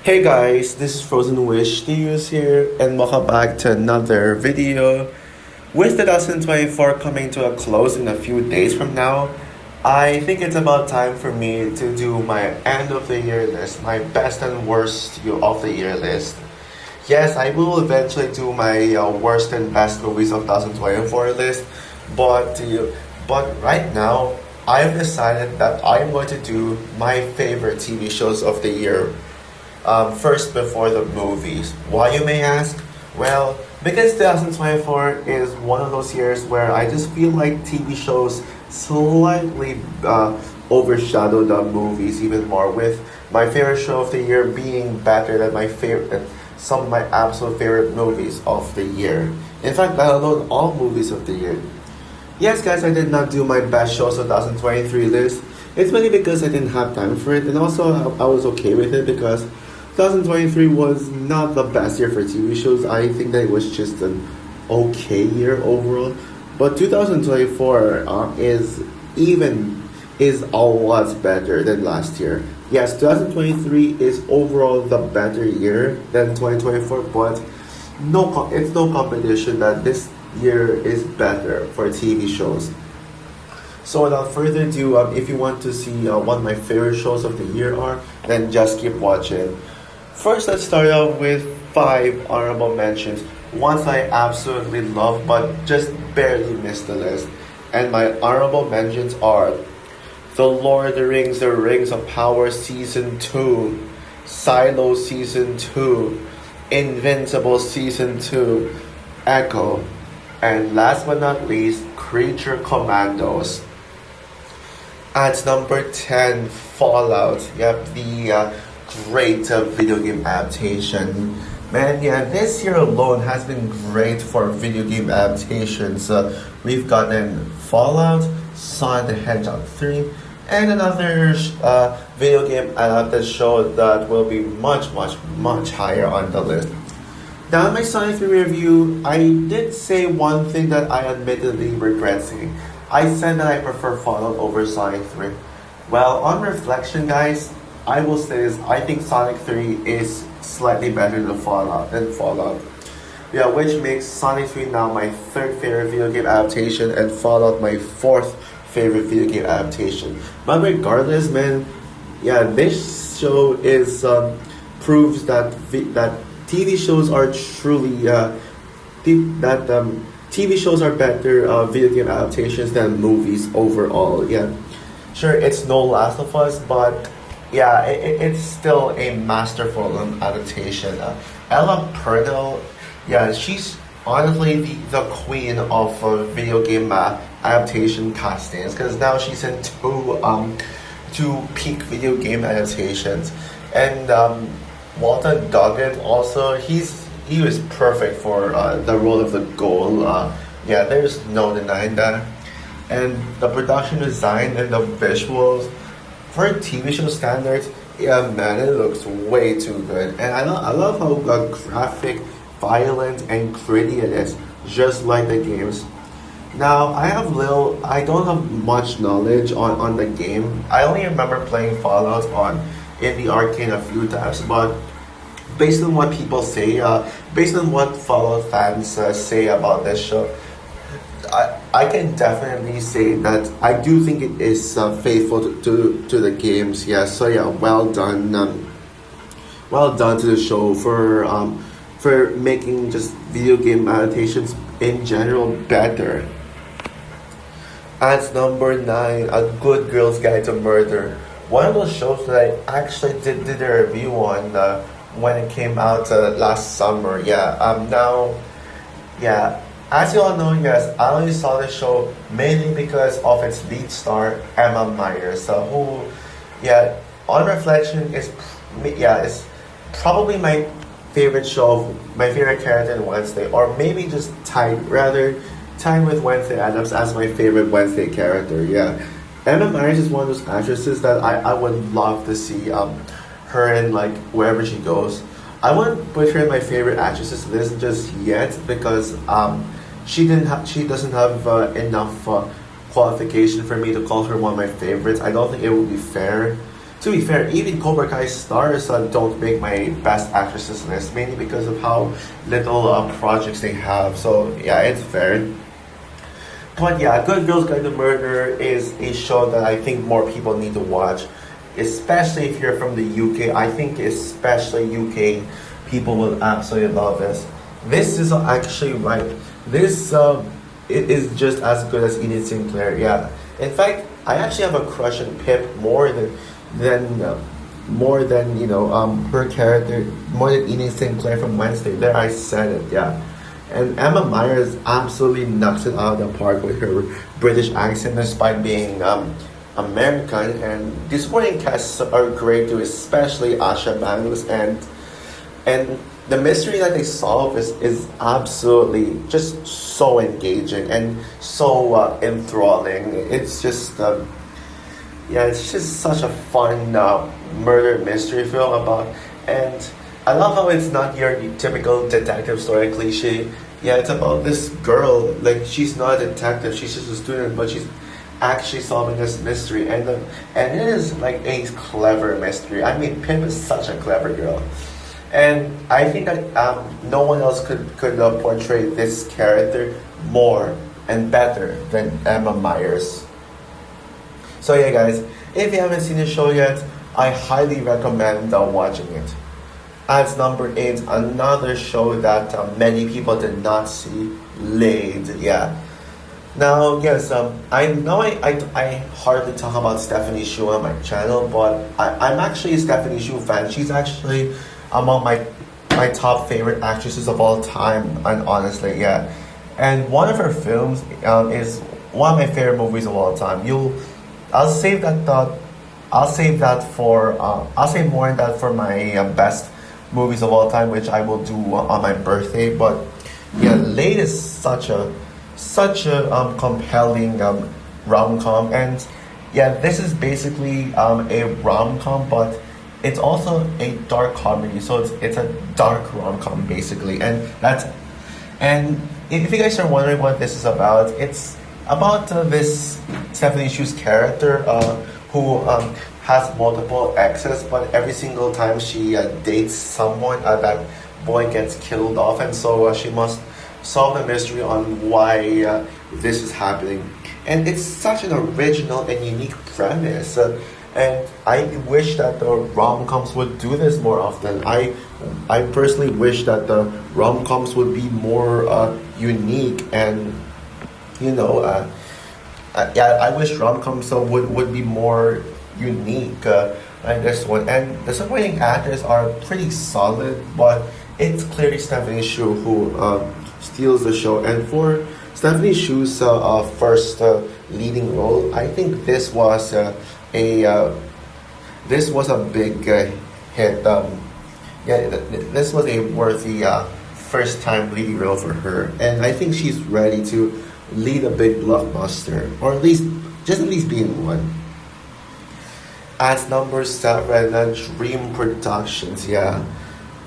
Hey guys, this is Frozen Wish Studios here, and welcome back to another video. With 2024 coming to a close in a few days from now, I think it's about time for me to do my end of the year list, my best and worst of the year list. Yes, I will eventually do my worst and best movies of 2024 list, but right now I've decided that I'm going to do my favorite TV shows of the year first before the movies. Why, you may ask? Well, because 2024 is one of those years where I just feel like TV shows slightly overshadow the movies even more, with my favorite show of the year being better than my favorite, some of my absolute favorite movies of the year. In fact, let alone all movies of the year. Yes, guys, I did not do my best shows of 2023 list. It's mainly because I didn't have time for it, and also I was okay with it because 2023 was not the best year for TV shows. I think that it was just an okay year overall. But 2024 is a lot better than last year. Yes, 2023 is overall the better year than 2024, but it's no competition that this year is better for TV shows. So without further ado, if you want to see what my favorite shows of the year are, then just keep watching. First, let's start off with 5 honorable mentions. Ones I absolutely love but just barely missed the list. And my honorable mentions are The Lord of the Rings, The Rings of Power Season 2, Silo Season 2, Invincible Season 2, Echo, and last but not least, Creature Commandos. At number 10, Fallout. Yep, the great video game adaptation. Man, yeah, this year alone has been great for video game adaptations. We've gotten Fallout, Sonic the Hedgehog 3, and another video game adapted show that will be much, much, much higher on the list. Now, in my Sonic 3 review, I did say one thing that I admittedly regret saying. I said that I prefer Fallout over Sonic 3. Well, on reflection, guys, I will say this: I think Sonic 3 is slightly better than Fallout. Yeah, which makes Sonic 3 now my third favorite video game adaptation and Fallout my fourth favorite video game adaptation. But regardless, man, yeah, this show is proves that TV shows are truly TV shows are better video game adaptations than movies overall. Yeah, sure, it's no Last of Us, but yeah, it's still a masterful adaptation. Ella Purnell, yeah, she's honestly the queen of video game adaptation castings, because now she's in two peak video game adaptations, and Walton Goggins also, he was perfect for the role of the Goal. Yeah, there's no denying that. And the production design and the visuals for TV show standards, yeah, man, it looks way too good. And I love how graphic, violent, and gritty it is, just like the games. Now, I don't have much knowledge on the game. I only remember playing Fallout in the arcade a few times, but based on what people say, based on what Fallout fans say about this show, I can definitely say that I do think it is faithful to the games. Yeah, so yeah, well done to the show for making just video game adaptations in general better. At number 9, A Good Girl's Guide to Murder. One of those shows that I actually did a review on when it came out last summer. Yeah, as you all know, yes, I only saw the show mainly because of its lead star, Emma Myers, who, yeah, on reflection is probably my favorite show, my favorite character in Wednesday, or maybe just tied with Wednesday Addams as my favorite Wednesday character. Yeah, Emma Myers is one of those actresses that I would love to see her in, like, wherever she goes. I wouldn't put her in my favorite actresses list just yet because she doesn't have enough qualification for me to call her one of my favorites. I don't think it would be fair To be fair, even Cobra Kai stars don't make my best actresses list, mainly because of how little projects they have. So yeah, it's fair. But yeah, Good Girls Guide to Murder is a show that I think more people need to watch, especially if you're from the UK. I think especially UK people will absolutely love this. This is actually right. This it is just as good as Enid Sinclair. Yeah. In fact, I actually have a crush on Pip than more than her character, more than Enid Sinclair from Wednesday. There, I said it. Yeah. And Emma Myers absolutely knocks it out of the park with her British accent, despite being American. And the supporting casts are great too, especially Asha Bangs, and the mystery that they solve is absolutely just so engaging and so enthralling. It's just yeah, it's just such a fun murder mystery film about, and I love how it's not your typical detective story cliche. Yeah, it's about this girl. Like, she's not a detective; she's just a student, but she's actually solving this mystery, and it is like a clever mystery. I mean, Pim is such a clever girl, and I think that no one else could portray this character more and better than Emma Myers. So yeah, guys, if you haven't seen the show yet, I highly recommend watching it. As number 8, another show that many people did not see, Laid. Yeah. Now, yes, I know I hardly talk about Stephanie Shu on my channel, but I'm actually a Stephanie Shu fan. She's actually among my top favorite actresses of all time, and honestly, yeah. And one of her films is one of my favorite movies of all time. I'll save that thought. I'll save that for. I'll save more on that for my best movies of all time, which I will do on my birthday. But yeah, Late is such a compelling rom-com, and yeah, this is basically a rom-com, but it's also a dark comedy. So it's a dark rom-com basically, and if you guys are wondering what this is about, it's about this Stephanie Shu's character who has multiple exes, but every single time she dates someone, that boy gets killed off, and so she must solve the mystery on why this is happening. And it's such an original and unique premise. And I wish that the rom-coms would do this more often. I personally wish that the rom-coms would be more unique, and yeah, I wish rom-coms would be more unique like this one. And the supporting actors are pretty solid, but it's clearly Stephanie Shu who steals the show. And for Stephanie Shu's first leading role, I think this was a big hit. Yeah, this was a worthy first time leading role for her, and I think she's ready to lead a big blockbuster, or at least be in one. At number 7, Dream Productions. Yeah,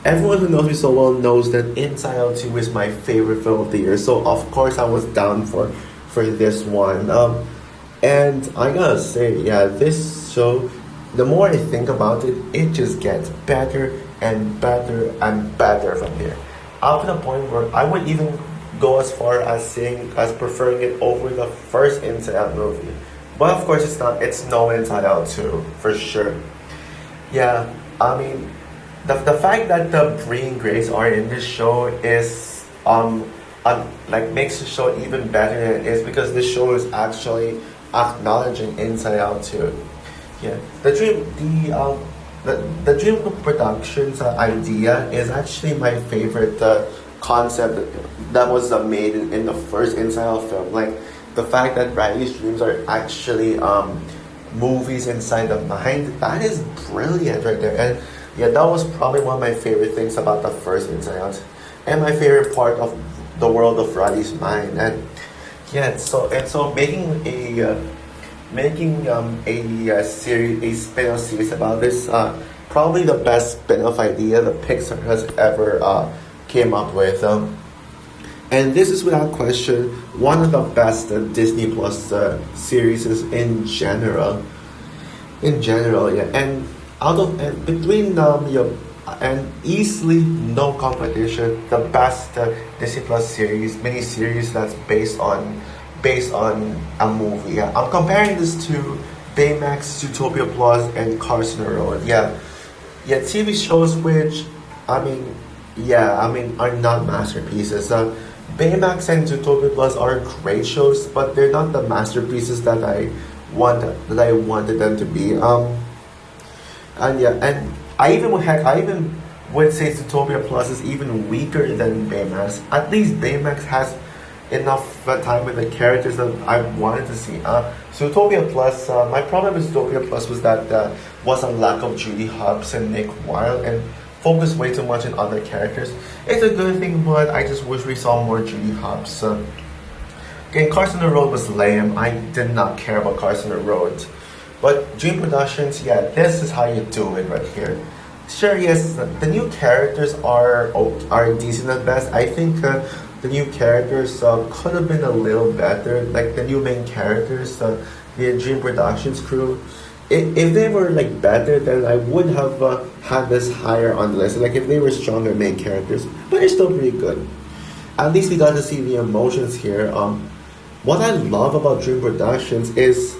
everyone who knows me so well knows that Inside Out 2 is my favorite film of the year. So of course I was down for this one. And I gotta say, yeah, this show, the more I think about it, it just gets better and better and better from here. Up to the point where I would even go as far as preferring it over the first Inside Out movie. But of course it's no Inside Out 2, for sure. Yeah, I mean, the fact that the Brie and Grace are in this show is like makes the show even better than it is, because this show is actually acknowledging Inside Out 2. Yeah, the Dream Productions idea is actually my favorite concept that was made in the first Inside Out film. Like, the fact that Riley's dreams are actually movies inside the mind, that is brilliant right there. And yeah, that was probably one of my favorite things about the first Inside Out, and my favorite part of the world of Riley's mind. And yeah, so making a series, a spin-off series about this, probably the best spin-off idea that Pixar has ever came up with. And this is without question one of the best Disney Plus series in general. in general, yeah. And out of and between and easily no competition, the best Disney Plus series, mini series that's based on a movie. Yeah, I'm comparing this to Baymax, Zootopia Plus, and Carson Road. Yeah, yeah, TV shows which, I mean, are not masterpieces. Baymax and Zootopia Plus are great shows, but they're not the masterpieces that I wanted them to be. And yeah, and I even would say Zootopia Plus is even weaker than Baymax. At least Baymax has enough time with the characters that I wanted to see. Zootopia Plus, my problem with Zootopia Plus was that was a lack of Judy Hopps and Nick Wilde and focused way too much on other characters. It's a good thing, but I just wish we saw more Judy Hopps. Okay, Carson the Road was lame. I did not care about Carson the Road. But Dream Productions, yeah, this is how you do it right here. Sure, yes, the new characters are decent at best. I think the new characters could have been a little better. Like the new main characters, the Dream Productions crew. If they were like better, then I would have had this higher on the list. Like if they were stronger main characters, but they're still pretty good. At least we got to see the emotions here. What I love about Dream Productions is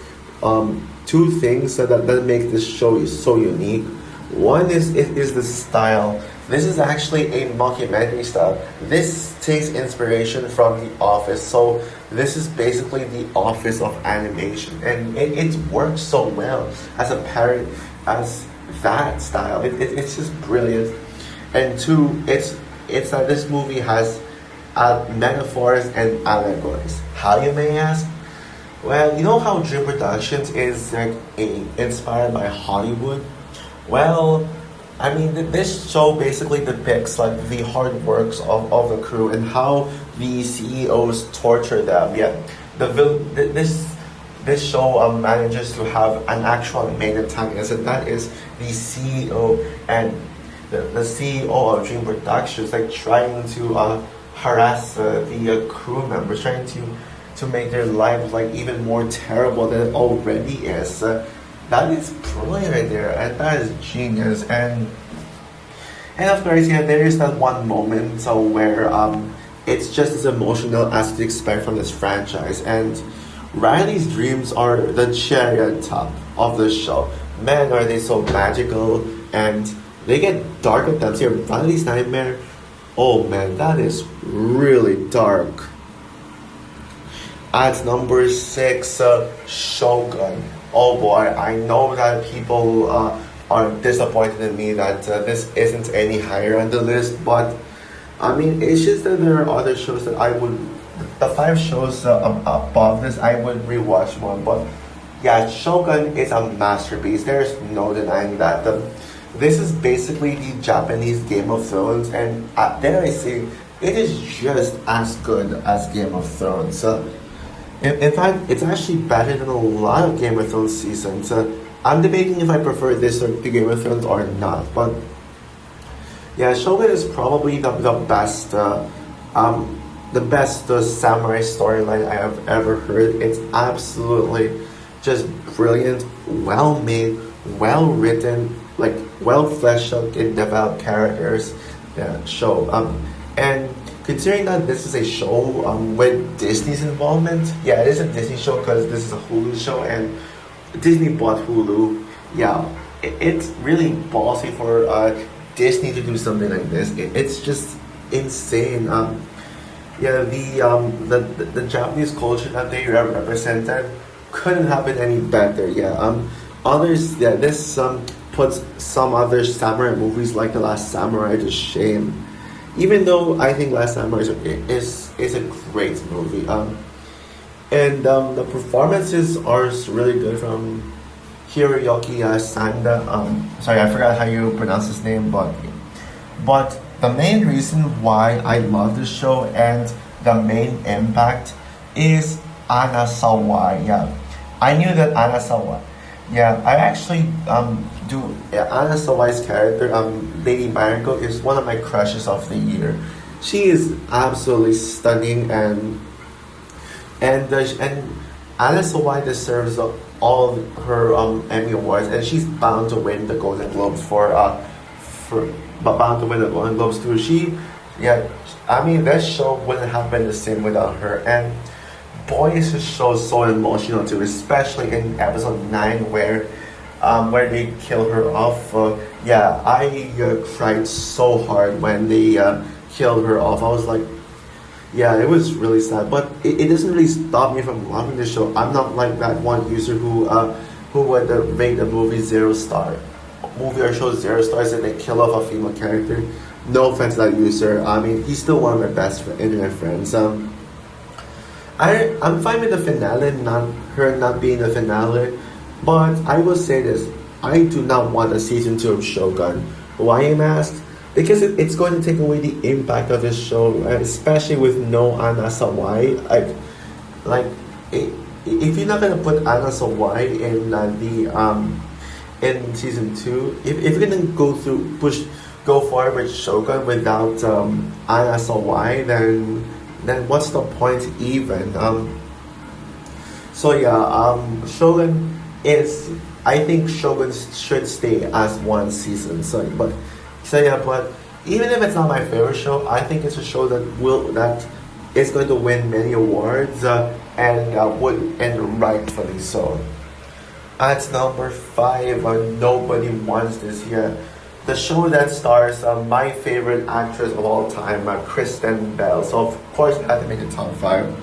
two things that make this show so unique. One is the style. This is actually a mockumentary style. This takes inspiration from The Office. So this is basically The Office of animation, and it works so well as a parody as that style. It's just brilliant. And two, it's that this movie has metaphors and allegories. How, you may ask? Well, you know how Dream Productions is like inspired by Hollywood? Well, I mean, this show basically depicts like the hard works of the crew and how the CEOs torture them. Yeah, this show manages to have an actual main antagonist, and that is the CEO and the CEO of Dream Productions, like trying to harass the crew members, trying to make their lives like even more terrible than it already is. That is brilliant right there, and that is genius. And of course, yeah, there is that one moment where it's just as emotional as you'd expect from this franchise. And Riley's dreams are the cherry on top of the show. Man, are they so magical, and they get dark at times. Here, Riley's nightmare. Oh man, that is really dark. At number 6, Shogun. Oh boy, I know that people are disappointed in me that this isn't any higher on the list, but I mean, it's just that there are other shows that the 5 shows above this, I would rewatch one, but yeah, Shogun is a masterpiece. There's no denying that. This is basically the Japanese Game of Thrones, and dare I say, it is just as good as Game of Thrones. In fact, it's actually better than a lot of Game of Thrones seasons. I'm debating if I prefer this to Game of Thrones or not, but yeah, Shogun is probably the best samurai storyline I have ever heard. It's absolutely just brilliant, well made, well written, like well fleshed out and developed characters. Yeah, show and considering that this is a show with Disney's involvement, yeah, it is a Disney show because this is a Hulu show and Disney bought Hulu. Yeah, it's really ballsy for Disney to do something like this. It's just insane. Yeah, the Japanese culture that they represented couldn't have been any better. Yeah, others. Yeah, this puts some other samurai movies like The Last Samurai to shame. Even though I think Last Samurai is a great movie. And the performances are really good from Hiroyuki Sanda. Sorry, I forgot how you pronounce his name, but the main reason why I love this show and the main impact is Anna Sawai. Yeah, I knew that Anna Sawai. Yeah, I actually do. Yeah, Anna Sawai's character, Lady Mariko, is one of my crushes of the year. She is absolutely stunning, and Anna Sawai deserves all her Emmy awards, and she's bound to win the Golden Globes for but bound to win the Golden Globes too. Yeah, I mean that show wouldn't have been the same without her. And boy, is this show so emotional too, especially in episode 9 where they kill her off. Yeah, I cried so hard when they killed her off. I was like, yeah, it was really sad, but it doesn't really stop me from loving the show. I'm not like that one user who would rate a movie or show 0 stars and they kill off a female character. No offense to that user. I mean, he's still one of my internet friends. I'm fine with the finale, not being the finale, but I will say this: I do not want a season 2 of Shogun. Why, you ask? Because it's going to take away the impact of this show, especially with no Anna Sawai. If you're not gonna put Anna Sawai in season 2, if you're gonna go forward with Shogun without Anna Sawai, then what's the point even? Shogun is. I think Shogun should stay as one season. But even if it's not my favorite show, I think it's a show that is going to win many awards and rightfully so. At number 5, nobody wants this year. The show that stars my favorite actress of all time, Kristen Bell. So of course, I had to make the top 5.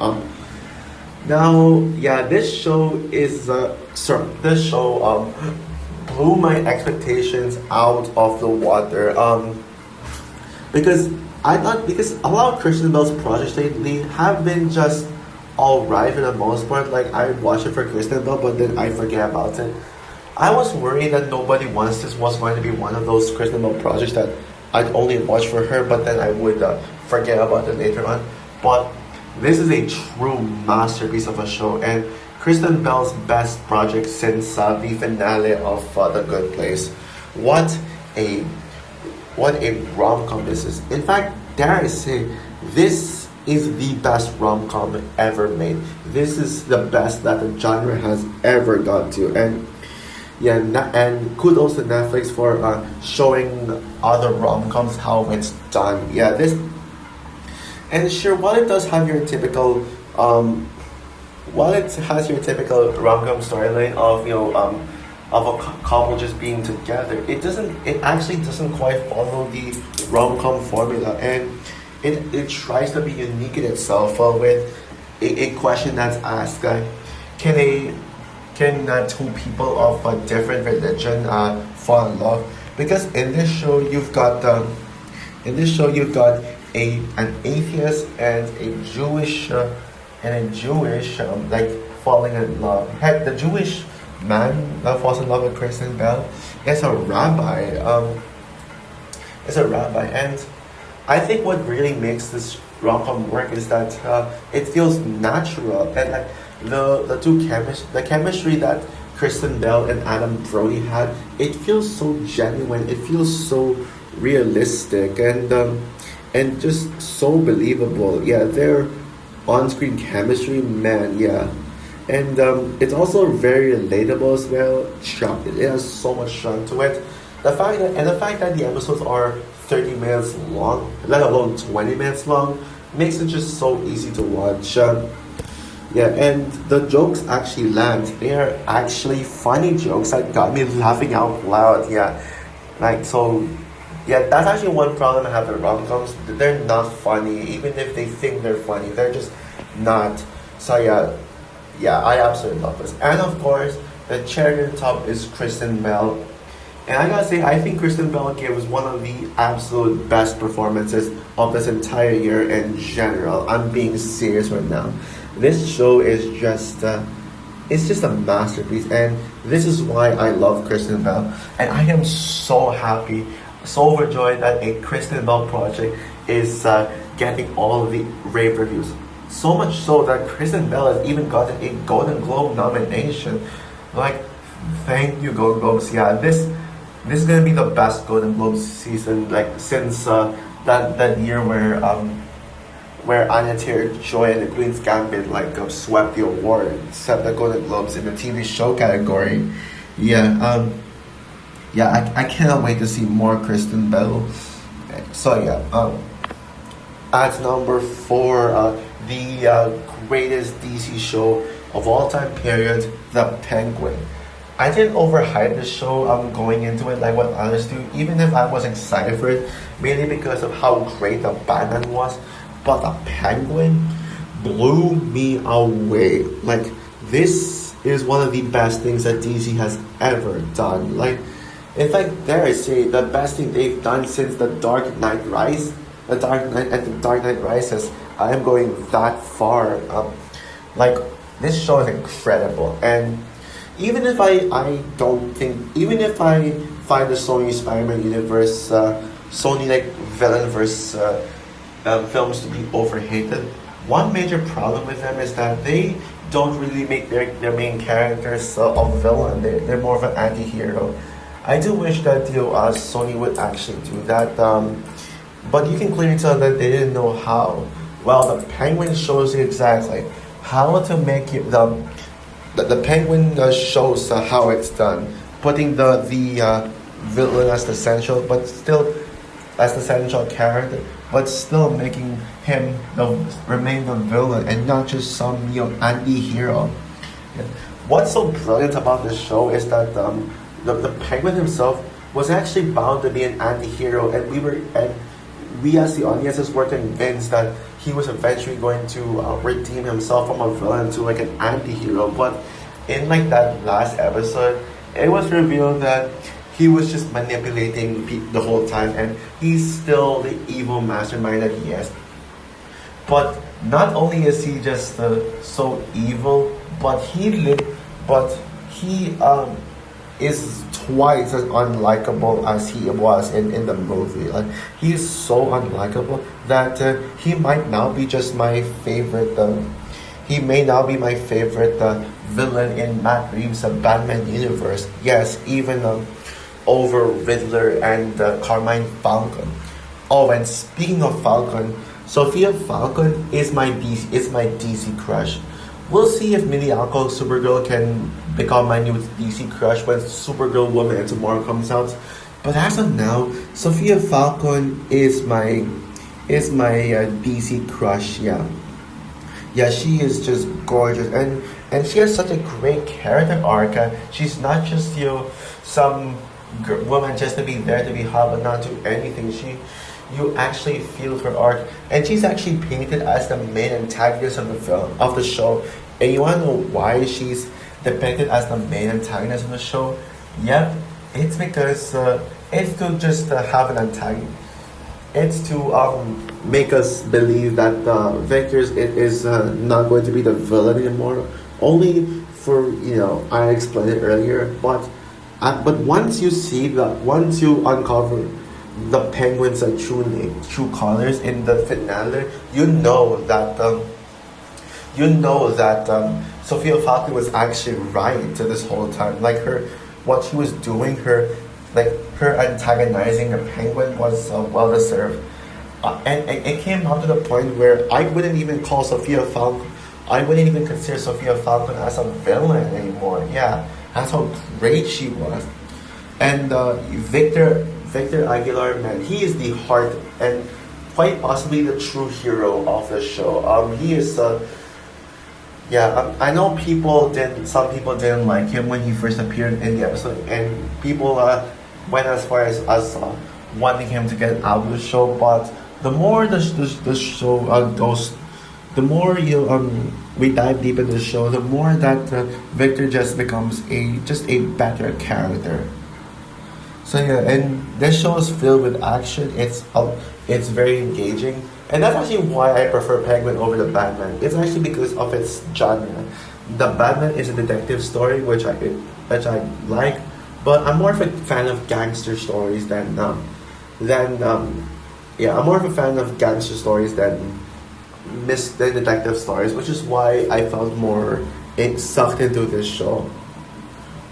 This show blew my expectations out of the water. Because a lot of Kristen Bell's projects lately have been just alright for the most part. Like I watch it for Kristen Bell, but then I forget about it. I was worried that Nobody Wants This was going to be one of those Kristen Bell projects that I'd only watch for her, but then I would forget about it later on. But this is a true masterpiece of a show, and Kristen Bell's best project since the finale of The Good Place. What a rom-com this is. In fact, dare I say, this is the best rom-com ever made. This is the best that the genre has ever got to. And and kudos to Netflix for showing other rom-coms how it's done. And sure, while it does have your typical rom-com storyline of a couple just being together, it actually doesn't quite follow the rom-com formula, and it tries to be unique in itself with a question that's asked: can two people of a different religion fall in love? Because in this show you've got an atheist and a Jewish like falling in love. Heck, the Jewish man that falls in love with Kristen Bell is a rabbi. And I think what really makes this rom-com work is that it feels natural, and like the chemistry that Kristen Bell and Adam Brody had, it feels so genuine. It feels so realistic and just so believable. Yeah, their on-screen chemistry, man, yeah. And it's also very relatable as well. It has so much charm to it. The fact that the episodes are 30 minutes long, let alone 20 minutes long, makes it just so easy to watch. And the jokes actually land. They are actually funny jokes that got me laughing out loud. That's actually one problem I have with rom-coms. They're not funny, even if they think they're funny. They're just not. I absolutely love this. And of course, the cherry on top is Kristen Bell. And I gotta say, I think Kristen Bell gave us one of the absolute best performances of this entire year in general. I'm being serious right now. This show is just a masterpiece, and this is why I love Kristen Bell. And I am so happy, so overjoyed that a Kristen Bell project is getting all of the rave reviews. So much so that Kristen Bell has even gotten a Golden Globe nomination. Like, thank you, Golden Globes. Yeah, this is gonna be the best Golden Globes season, like since that year where Anya Taylor-Joy and the Queen's Gambit swept the award, swept the Golden Globes in the TV show category. Yeah, I cannot wait to see more Kristen Bell. So yeah, at number 4, the greatest DC show of all time period, The Penguin. I didn't overhype the show going into it like what others do, even if I was excited for it, mainly because of how great the Batman was. But The Penguin blew me away. Like, this is one of the best things that DC has ever done. Like, in fact, dare I say, the best thing they've done since The Dark Knight Rises. The Dark Knight Rises. I am going that far. This show is incredible, and even if I find the Sony Spider-Man universe, Sony villain versus films to be overhated, one major problem with them is that they don't really make their main characters a villain. They're more of an anti-hero. I do wish that Sony would actually do that, but you can clearly tell that they didn't know how. Well, The Penguin shows you exactly how to make it. The Penguin shows how it's done, putting the villain as the central, but still as the central character, but still making him remain the villain and not just some anti-hero. Yeah. What's so brilliant about this show is that the Penguin himself was actually bound to be an anti-hero, and we as the audiences were convinced that he was eventually going to redeem himself from a villain to an anti-hero. But in that last episode, it was revealed that he was just manipulating the whole time, and he's still the evil mastermind that he is. But not only is he just so evil, but he is twice as unlikable as he was in the movie. Like, he is so unlikable that he might now be just my favorite. He may now be my favorite villain in Matt Reeves' Batman universe. Yes, even over Riddler and Carmine Falcon. Oh, and speaking of Falcon, Sophia Falcon is my DC crush. We'll see if Miyako Supergirl can become my new DC crush when Supergirl Woman and Tomorrow comes out. But as of now, Sophia Falcon is my DC crush. Yeah, she is just gorgeous, and she has such a great character arc. She's not just some woman just to be there to be hot but not do anything. You actually feel her arc, and she's actually painted as the main antagonist of the show. And you wanna know why she's depicted as the main antagonist of the show? Yep, it's because it's to just have an antagonist. It's to make us believe that Victor is not going to be the villain anymore. Only for I explained it earlier, but once you uncover the Penguin's true colors in the finale, you know that Sophia Falcon was actually right to this whole time. What she was doing, her antagonizing the Penguin was well deserved. And it came down to the point where I wouldn't even call Sophia Falcon. I wouldn't even consider Sophia Falcon as a villain anymore. Yeah, that's how great she was. And Victor Aguilar, man, he is the heart and quite possibly the true hero of the show. He is. I know some people didn't like him when he first appeared in the episode, and people went as far as wanting him to get out of the show. But the more the show goes, the more we dive deep into the show, the more that Victor just becomes a better character. So yeah, and this show is filled with action. It's very engaging, and that's actually why I prefer Penguin over the Batman. It's actually because of its genre. The Batman is a detective story, which I like, but I'm more of a fan of gangster stories than I'm more of a fan of gangster stories than detective stories, which is why I felt more sucked into this show.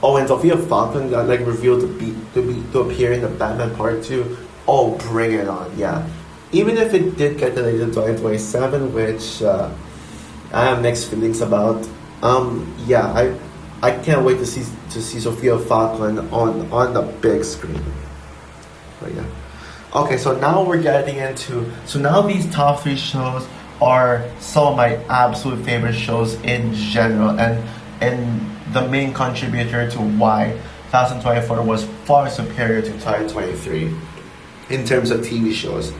Oh, and Sophia Falcon got revealed to appear in the Batman Part 2. Oh, bring it on! Yeah, even if it did get delayed to 2027, which I have mixed feelings about. Yeah, I can't wait to see Sophia Falcon on the big screen. But yeah. Okay, so now we're getting into now these top three shows are some of my absolute favorite shows in general, and the main contributor to why 2024 was far superior to 2023 in terms of TV shows.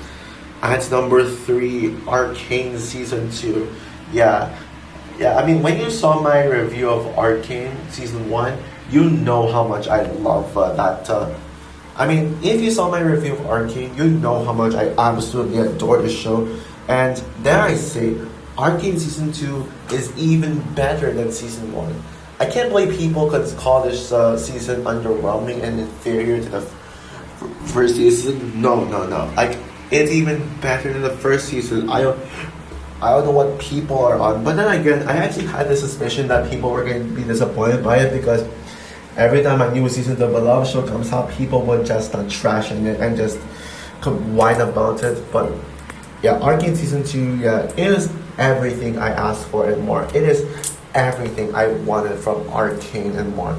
At number three, Arcane season two. Yeah, yeah. I mean, when you saw my review of Arcane season one, you know how much I love that. I mean, if you saw my review of Arcane, you know how much I absolutely adore the show. And dare I say, Arcane season two is even better than season one. I can't believe people could call this season underwhelming and inferior to the first season. No, no, no. Like, it's even better than the first season. I don't know what people are on, but then again, I actually had the suspicion that people were going to be disappointed by it because every time a new season of the Beloved show comes out, people would just start trashing it and just whine about it. But yeah, Arcane season two, yeah, it is everything I asked for and more. It is everything I wanted from Arcane and more.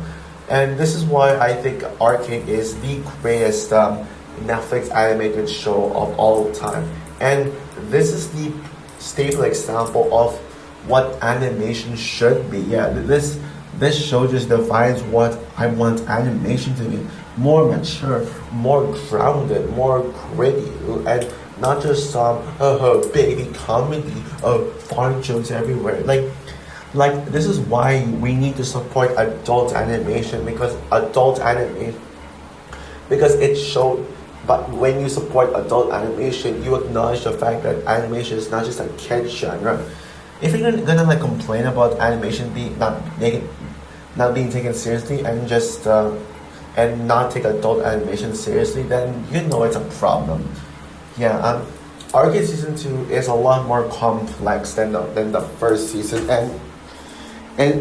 And this is why I think Arcane is the greatest Netflix animated show of all time. And this is the staple example of what animation should be. Yeah, this show just defines what I want animation to be. More mature, more grounded, more gritty, and not just some baby comedy of fun jokes everywhere. Like this is why we need to support adult animation because it showed. But when you support adult animation, you acknowledge the fact that animation is not just a kid genre. If you're gonna like complain about animation not being taken seriously and just and not take adult animation seriously, then you know it's a problem. Yeah, Arcane season two is a lot more complex than the first season, and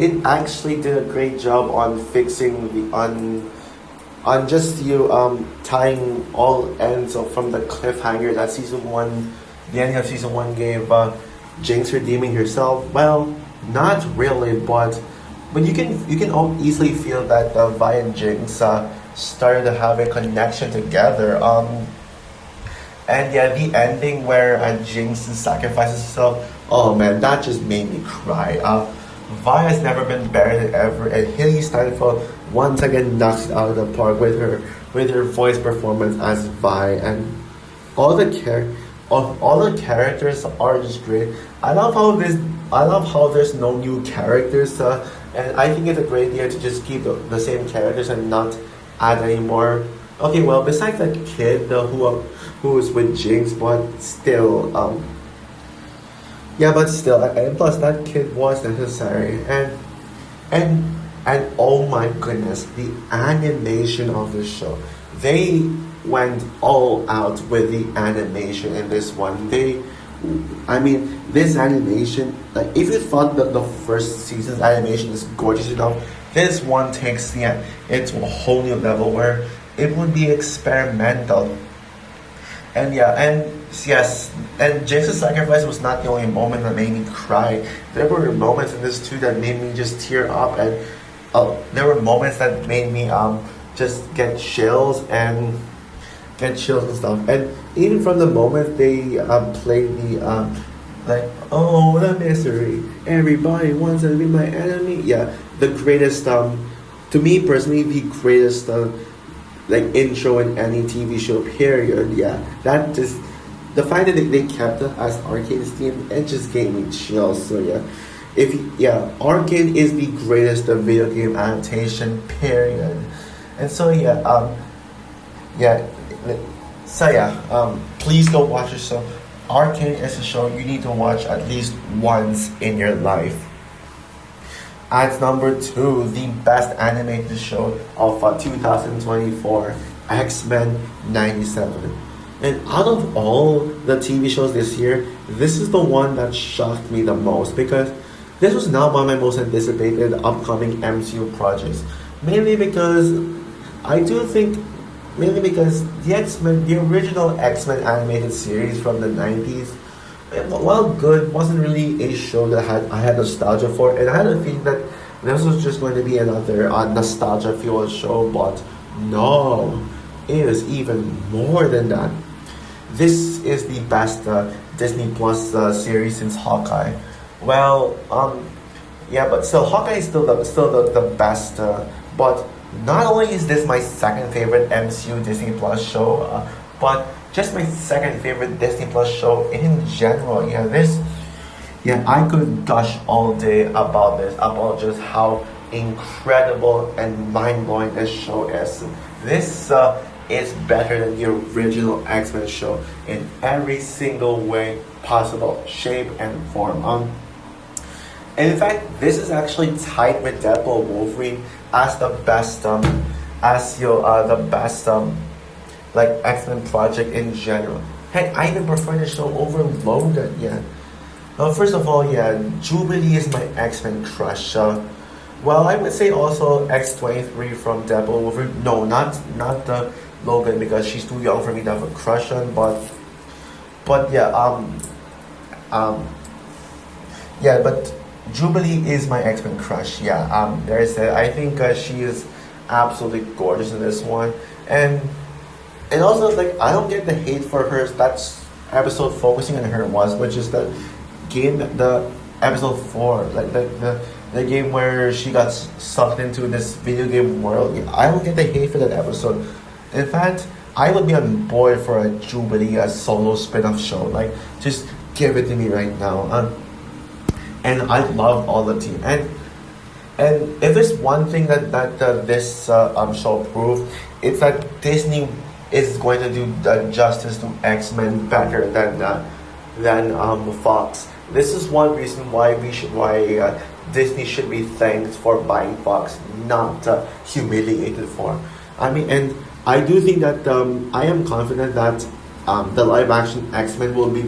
it actually did a great job on fixing on just tying all ends of from the cliffhanger that season one, the ending of season one gave Jinx redeeming herself. Well, not really, but you can all easily feel that Vi and Jinx started to have a connection together. And yeah, the ending where Jinx sacrifices herself. Oh man, that just made me cry. Vi has never been better than ever, and Hailey Steinfeld once again knocks it out of the park with her voice performance as Vi, and all the characters are just great. I love how there's no new characters, and I think it's a great idea to just keep the same characters and not add any more. Okay, well, besides that kid who is with Jinx, but still, yeah, but still, and plus that kid was necessary, and oh my goodness, the animation of the show. They went all out with the animation in this one. This animation, like if you thought that the first season's animation is gorgeous enough, this one takes it to a whole new level where it would be experimental. And yeah, and yes, and Jinx's sacrifice was not the only moment that made me cry. There were moments in this too that made me just tear up, and there were moments that made me just get chills and stuff. And even from the moment they played the like, oh, the misery, everybody wants to be my enemy. Yeah, the greatest to me personally, the greatest like intro in any TV show period. Yeah, that just the fact that they kept it as Arcane's theme, it just gave me chills. So yeah, Arcane is the greatest video game adaptation period. And so please go watch the show. Arcane is a show you need to watch at least once in your life. At number two, the best animated show of 2024, X-Men 97. And out of all the TV shows this year, this is the one that shocked me the most because this was not one of my most anticipated upcoming MCU projects. Mainly because I do think Mainly because the X-Men, the original X-Men animated series from the 90s, while good, wasn't really a show that I had nostalgia for, and I had a feeling that this was just going to be another nostalgia fueled show, but no, it is even more than that. This is the best Disney Plus series since Hawkeye. Well, yeah, but still, Hawkeye is still the best. But not only is this my second favorite MCU Disney Plus show, but just my second favorite Disney Plus show in general. Yeah, I could gush all day about this, about just how incredible and mind blowing this show is. This is better than the original X-Men show in every single way possible, shape and form. In fact, this is actually tied with Deadpool Wolverine as the best, the best, like X-Men project in general. Heck, I even prefer the show over Logan. Yeah. First of all, yeah, Jubilee is my X-Men crush. Well, I would say also X-23 from Deadpool Wolverine. No, not the Logan because she's too young for me to have a crush on. But yeah, yeah, but Jubilee is my X-Men crush. Yeah, there's that. I think she is absolutely gorgeous in this one, and also like I don't get the hate for her. That's episode focusing on her was, which is the game, the episode 4, like the game where she got sucked into this video game world. I don't get the hate for that episode. In fact, I would be on board for a Jubilee, a solo spin-off show. Like, just give it to me right now. And I love all the team. And if there's one thing that this show proved, it's that Disney is going to do justice to X-Men better than Fox. This is one reason why Disney should be thanked for buying Fox, not humiliated for. I mean, and I do think that I am confident that the live action X-Men will be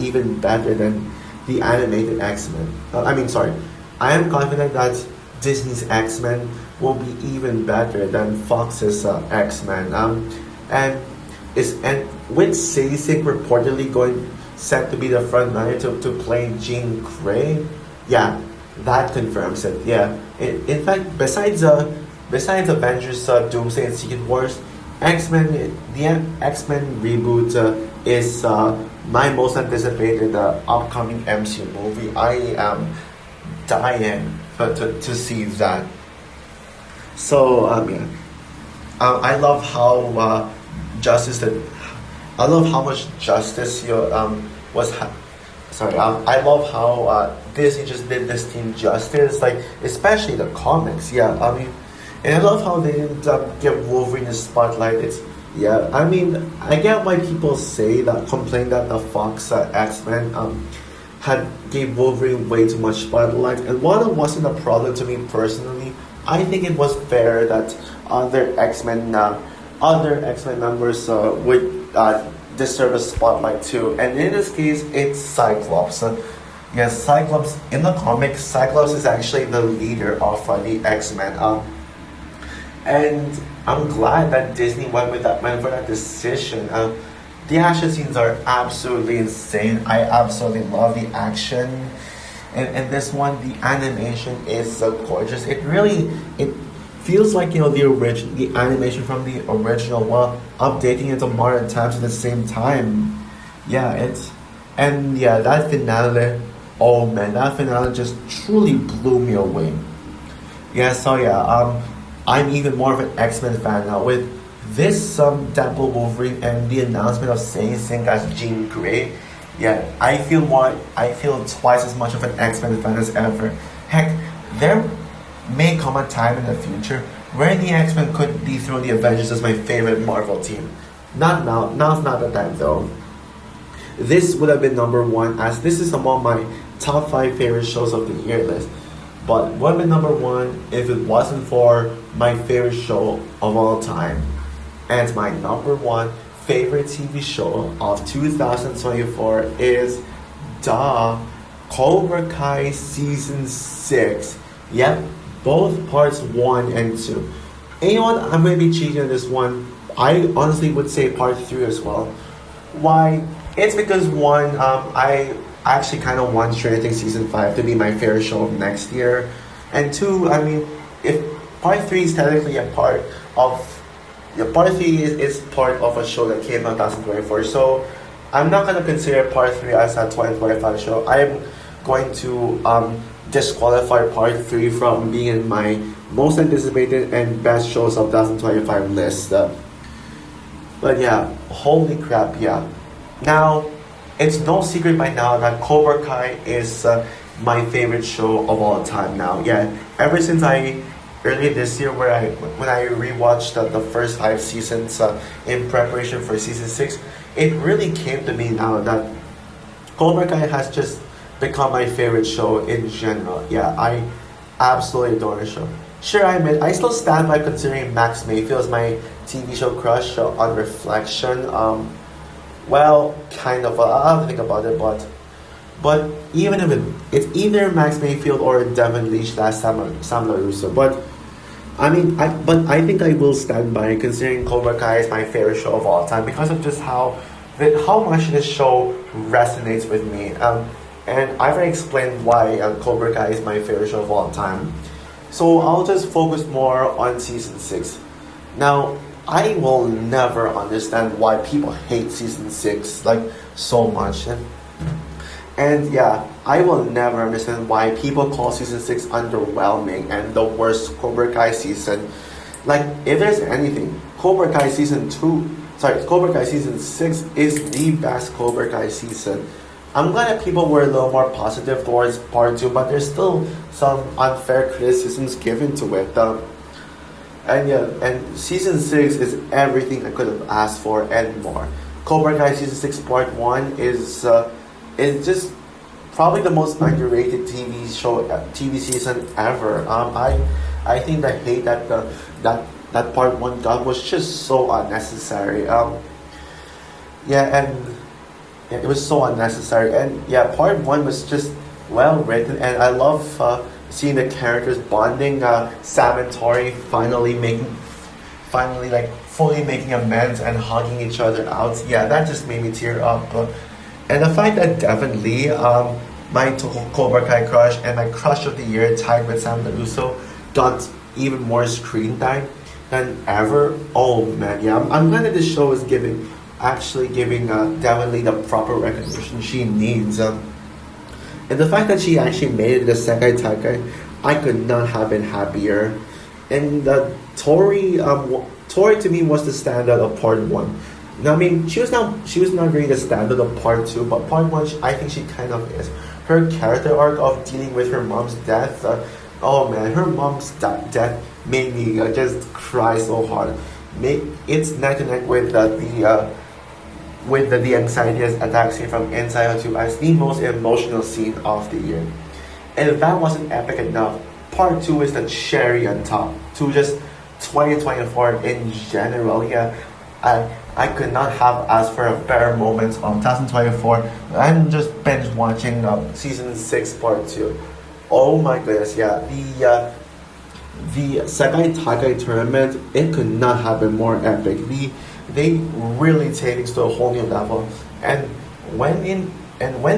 even better than the animated X-Men. I am confident that Disney's X-Men will be even better than Fox's X-Men. And with Sasek reportedly set to be the front runner to play Jean Grey, yeah, that confirms it. Yeah, in fact, besides Avengers, Doomsday, and Secret Wars, the X-Men reboot is my most anticipated upcoming MCU movie. I am dying to see that. So yeah, I love how I love how much justice was. Sorry, I love how Disney just did this team justice, like especially the comics. Yeah, I mean, and I love how they didn't give Wolverine the spotlight. I get why people complain that the Fox X-Men had gave Wolverine way too much spotlight, and while it wasn't a problem to me personally, I think it was fair that other X-Men members would deserve a spotlight too. And in this case, it's Cyclops. Yes, Cyclops in the comics, Cyclops is actually the leader of the X-Men. And I'm glad that Disney went for that decision. The action scenes are absolutely insane. I absolutely love the action. And this one, the animation is gorgeous. It feels like the animation from the original while updating it to modern times at the same time. Yeah, that finale. Oh man, that finale just truly blew me away. Yeah, so yeah, I'm even more of an X-Men fan now with this Deadpool Wolverine and the announcement of Sing as Jean Grey. Yeah, I feel twice as much of an X-Men fan as ever. Heck, there may come a time in the future where the X-Men could dethrone the Avengers as my favorite Marvel team. Not now. Now's not the time though. This would have been number 1 as this is among my top 5 favorite shows of the year list. But would have been number 1 if it wasn't for my favorite show of all time. And my number 1 favorite TV show of 2024 is Cobra Kai Season 6. Yep, both parts 1 and 2. And you know what? I'm going to be cheating on this one. I honestly would say part three as well. Why? It's because one, I actually kind of want Stranger Things season five to be my favorite show of next year, and two, I mean, if part three is technically a part of, yeah, part three is part of a show that came out 2024. So I'm not gonna consider part three as a 2025 show. I'm going to disqualify part three from being in my most anticipated and best shows of 2025 list. But yeah, holy crap, yeah. Now, it's no secret by now that Cobra Kai is my favorite show of all time now. Yeah, ever since earlier this year when I rewatched the first five seasons in preparation for season six, it really came to me now that Cobra Kai has just become my favorite show in general. Yeah, I absolutely adore the show. Sure, I admit, I still stand by considering Max Mayfield as my TV show crush on reflection. Well, kind of. I'll have to think about it, but even if it's either Max Mayfield or Devin Leach last Sam LaRusso. But I think I will stand by considering Cobra Kai is my favorite show of all time because of just how much this show resonates with me. And I've already explained why Cobra Kai is my favorite show of all time. So I'll just focus more on season 6. Now, I will never understand why people hate season 6 like so much. And yeah, I will never understand why people call season 6 underwhelming and the worst Cobra Kai season. Like, if there's anything, Cobra Kai season 6 is the best Cobra Kai season. I'm glad that people were a little more positive towards part 2, but there's still some unfair criticisms given to it. And season 6 is everything I could have asked for and more. Cobra Kai season 6 part 1 is just probably the most underrated TV season ever. I think the hate that part 1 got was just so unnecessary. It was so unnecessary. And yeah, part 1 was just well written, and I love seeing the characters bonding. Sam and Tori finally fully making amends and hugging each other out. Yeah, that just made me tear up. And the fact that Devin Lee, my Cobra Kai crush and my crush of the year, tied with Sam LaRusso, got even more screen time than ever. Oh man, yeah, I'm glad that this show is giving Devin Lee the proper recognition she needs. And the fact that she actually made it the Sekai Taikai, I could not have been happier. And Tori to me was the standout of part 1. Now, I mean, she was not really the standard of part 2, but part 1, I think she kind of is. Her character arc of dealing with her mom's death, oh man, her mom's death made me just cry so hard. It's neck and neck with the anxiety attack scene from Inside Out 2 as the most emotional scene of the year. And if that wasn't epic enough, part 2 is the cherry on top to just 2024 in general. Yeah, I could not have asked for a better moment of 2024. I'm just binge watching season 6 part 2. Oh my goodness, yeah. The Sekai Taikai tournament, it could not have been more epic. They really take things to a whole new level. And when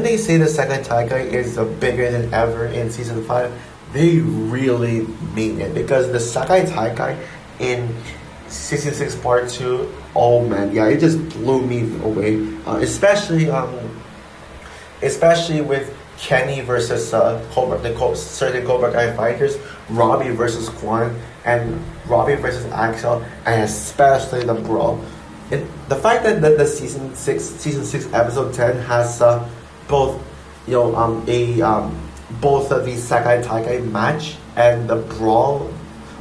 they say the Sekai Taikai is bigger than ever in season 5, they really mean it, because the Sekai Taikai in season 6 part 2, oh man, yeah, it just blew me away. Especially with Kenny versus certain Cobra Kai fighters, Robbie versus Quan, and Robbie versus Axel, and especially the brawl. The fact that the season 6 episode 10 has both both of the Sekai Taikai match and the brawl,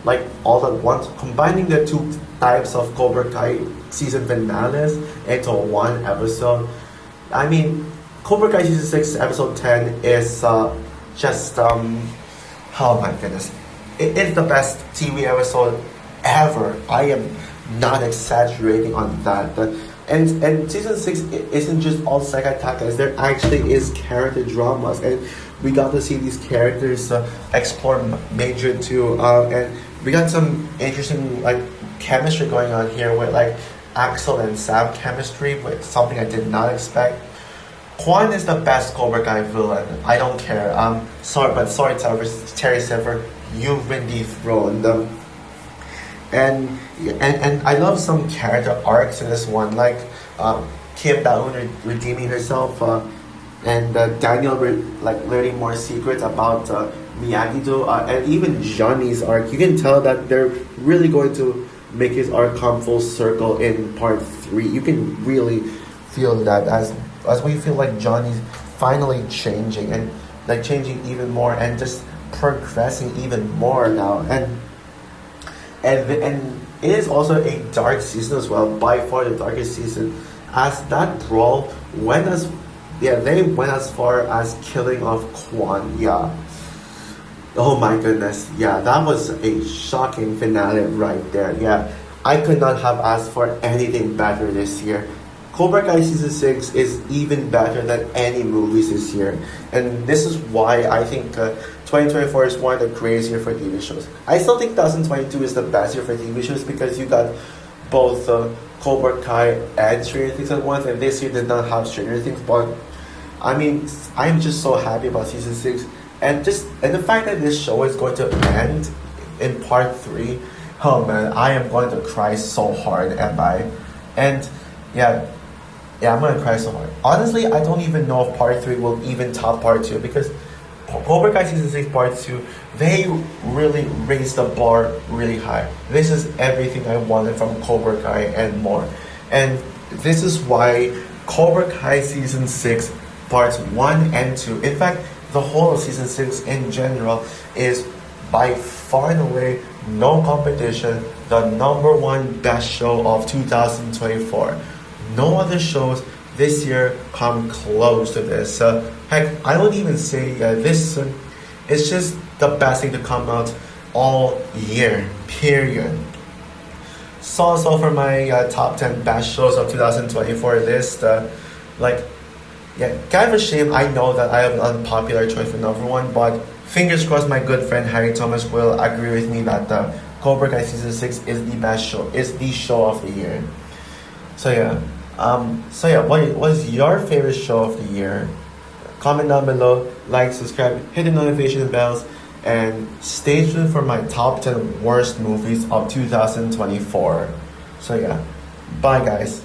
like all at once, combining the two types of Cobra Kai season finales into one episode. I mean, Cobra Kai season 6 episode 10 is just oh my goodness, it's the best TV episode ever. I am not exaggerating on that. And season 6 isn't just all Sekai Takas. There actually is character dramas, and we got to see these characters explore major too. And we got some interesting chemistry going on here with like Axel and Sam chemistry, with something I did not expect. Quan is the best Cobra Kai villain. I don't care. Sorry, Terry Silver, you've been dethroned. And I love some character arcs in this one, like Kim Daun redeeming herself, and Daniel like learning more secrets about Miyagi-Do, and even Johnny's arc. You can tell that they're really going to make his arc come full circle in part 3. You can really feel that as we feel like Johnny's finally changing, and like changing even more and just progressing even more now. And it is also a dark season as well, by far the darkest season, as that brawl went as they went as far as killing of Quan. Yeah. Oh my goodness. Yeah, that was a shocking finale right there. Yeah. I could not have asked for anything better this year. Cobra Kai Season 6 is even better than any movies this year. And this is why I think 2024 is one of the greatest year for TV shows. I still think 2022 is the best year for TV shows because you got both Cobra Kai and Stranger Things at once, and this year did not have Stranger Things. But I mean, I'm just so happy about Season 6. And the fact that this show is going to end in part 3, oh man, I am going to cry so hard, and yeah, I'm gonna cry so hard. Honestly, I don't even know if part 3 will even top part 2, because Cobra Kai Season 6 part 2, they really raised the bar really high. This is everything I wanted from Cobra Kai and more. And this is why Cobra Kai Season 6 parts 1 and 2, in fact, the whole of Season 6 in general, is by far and away, no competition, the number 1 best show of 2024. No other shows this year come close to this. Heck, I would even say this is just the best thing to come out all year, period. So for my top 10 best shows of 2024 list, kind of a shame. I know that I have an unpopular choice for number 1, but fingers crossed my good friend Harry Thomas will agree with me that Cobra Kai Season 6 is the best show, is the show of the year. What is your favorite show of the year? Comment down below, like, subscribe, hit the notification bells, and stay tuned for my top 10 worst movies of 2024. Bye guys.